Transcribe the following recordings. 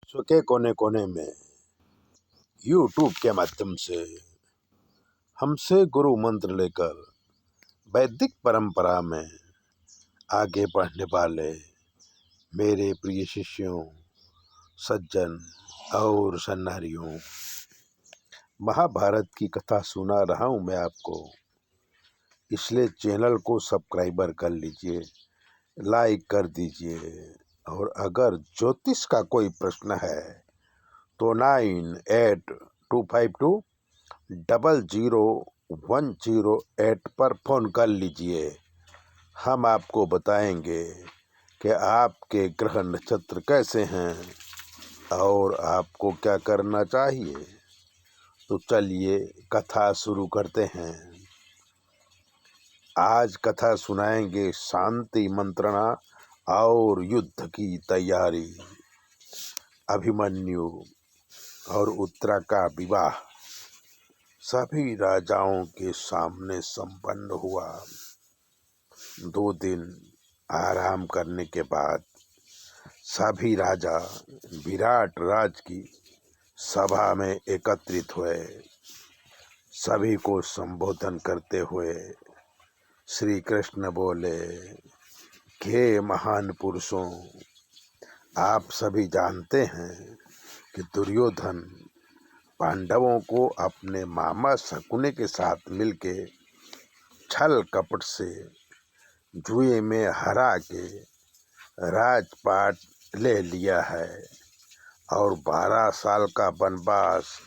विश्व के कोने कोने में यूट्यूब के माध्यम से हमसे गुरु मंत्र लेकर वैदिक परंपरा में आगे बढ़ने वाले मेरे प्रिय शिष्यों, सज्जन और सन्नारियों, महाभारत की कथा सुना रहा हूँ मैं आपको। इसलिए चैनल को सब्सक्राइबर कर लीजिए, लाइक कर दीजिए, और अगर ज्योतिष का कोई प्रश्न है तो 9825200108 पर फ़ोन कर लीजिए। हम आपको बताएंगे कि आपके ग्रह नक्षत्र कैसे हैं और आपको क्या करना चाहिए। तो चलिए कथा शुरू करते हैं। आज कथा सुनाएंगे शांति मंत्रणा और युद्ध की तैयारी। अभिमन्यु और उत्तरा का विवाह सभी राजाओं के सामने संपन्न हुआ। 2 दिन आराम करने के बाद सभी राजा विराट राज की सभा में एकत्रित हुए। सभी को संबोधन करते हुए श्री कृष्ण बोले, हे महान पुरुषों, आप सभी जानते हैं कि दुर्योधन पांडवों को अपने मामा शकुनी के साथ मिलके छल कपट से जुए में हरा के राजपाट ले लिया है और 12 साल का वनवास,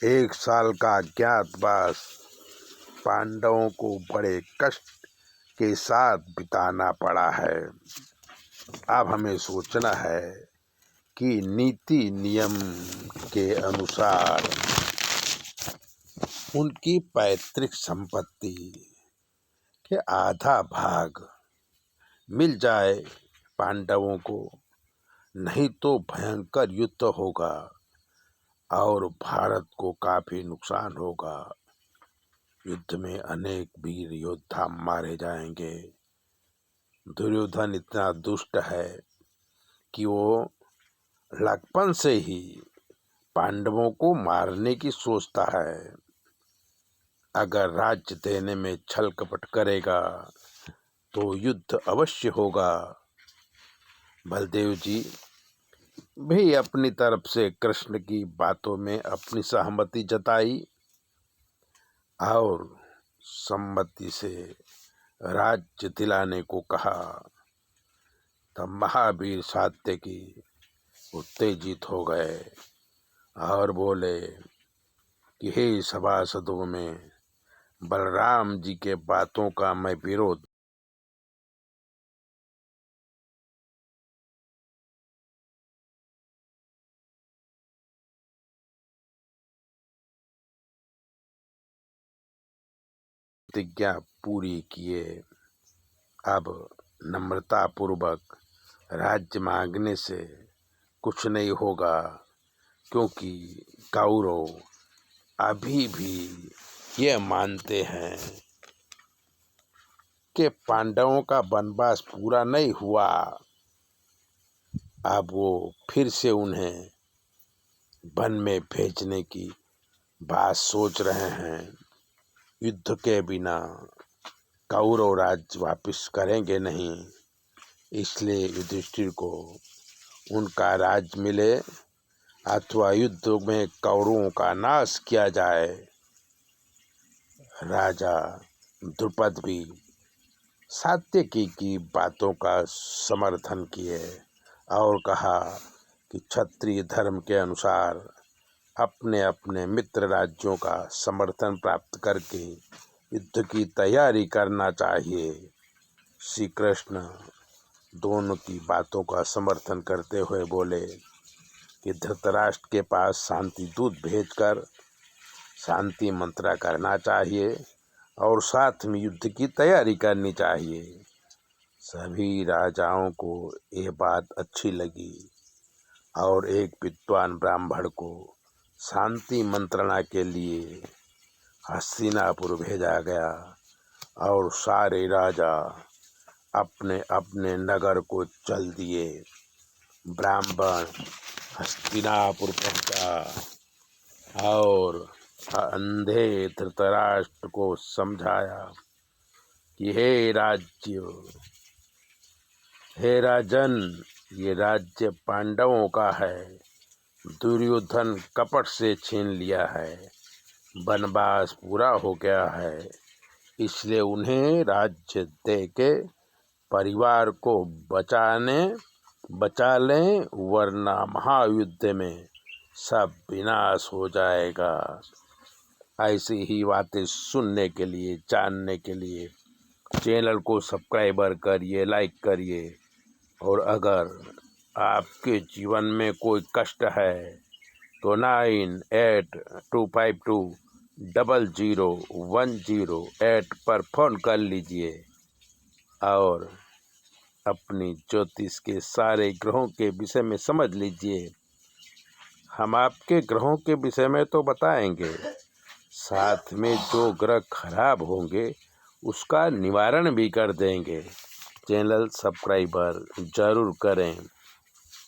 1 साल का अज्ञातवास पांडवों को बड़े कष्ट के साथ बिताना पड़ा है। अब हमें सोचना है कि नीति नियम के अनुसार उनकी पैतृक संपत्ति के आधा भाग मिल जाए पांडवों को, नहीं तो भयंकर युद्ध होगा और भारत को काफी नुकसान होगा। युद्ध में अनेक वीर योद्धा मारे जाएंगे। दुर्योधन इतना दुष्ट है कि वो लड़कपन से ही पांडवों को मारने की सोचता है। अगर राज्य देने में छल कपट करेगा तो युद्ध अवश्य होगा। बलदेव जी भी अपनी तरफ से कृष्ण की बातों में अपनी सहमति जताई और सम्मति से राज्य दिलाने को कहा। तब महावीर सात्यकी उत्तेजित हो गए और बोले कि हे सभासदों में बलराम जी के बातों का मैं विरोध प्रतिज्ञा पूरी किए। अब नम्रता पूर्वक राज्य मांगने से कुछ नहीं होगा, क्योंकि कौरव अभी भी ये मानते हैं कि पांडवों का वनवास पूरा नहीं हुआ। अब वो फिर से उन्हें वन में भेजने की बात सोच रहे हैं। युद्ध के बिना कौरव राज्य वापस करेंगे नहीं, इसलिए युधिष्ठिर को उनका राज्य मिले अथवा युद्ध में कौरवों का नाश किया जाए। राजा द्रुपद भी सात्यकी की बातों का समर्थन किए और कहा कि क्षत्रिय धर्म के अनुसार अपने अपने मित्र राज्यों का समर्थन प्राप्त करके युद्ध की तैयारी करना चाहिए। श्री कृष्ण दोनों की बातों का समर्थन करते हुए बोले कि धृतराष्ट्र के पास शांति दूत भेजकर शांति मंत्रणा करना चाहिए और साथ में युद्ध की तैयारी करनी चाहिए। सभी राजाओं को यह बात अच्छी लगी और एक विद्वान ब्राह्मण को शांति मंत्रणा के लिए हस्तिनापुर भेजा गया और सारे राजा अपने अपने नगर को चल दिए। ब्राह्मण हस्तिनापुर पहुंचा और अंधे धृतराष्ट्र को समझाया कि हे राजन, ये राज्य पांडवों का है। दुर्योधन कपट से छीन लिया है। वनवास पूरा हो गया है, इसलिए उन्हें राज्य देके परिवार को बचा लें, वरना महायुद्ध में सब विनाश हो जाएगा। ऐसी ही बातें सुनने के लिए, जानने के लिए चैनल को सब्सक्राइबर करिए, लाइक करिए। और अगर आपके जीवन में कोई कष्ट है तो 9825200108 पर फ़ोन कर लीजिए और अपनी ज्योतिष के सारे ग्रहों के विषय में समझ लीजिए। हम आपके ग्रहों के विषय में तो बताएंगे, साथ में जो ग्रह खराब होंगे उसका निवारण भी कर देंगे। चैनल सब्सक्राइबर जरूर करें।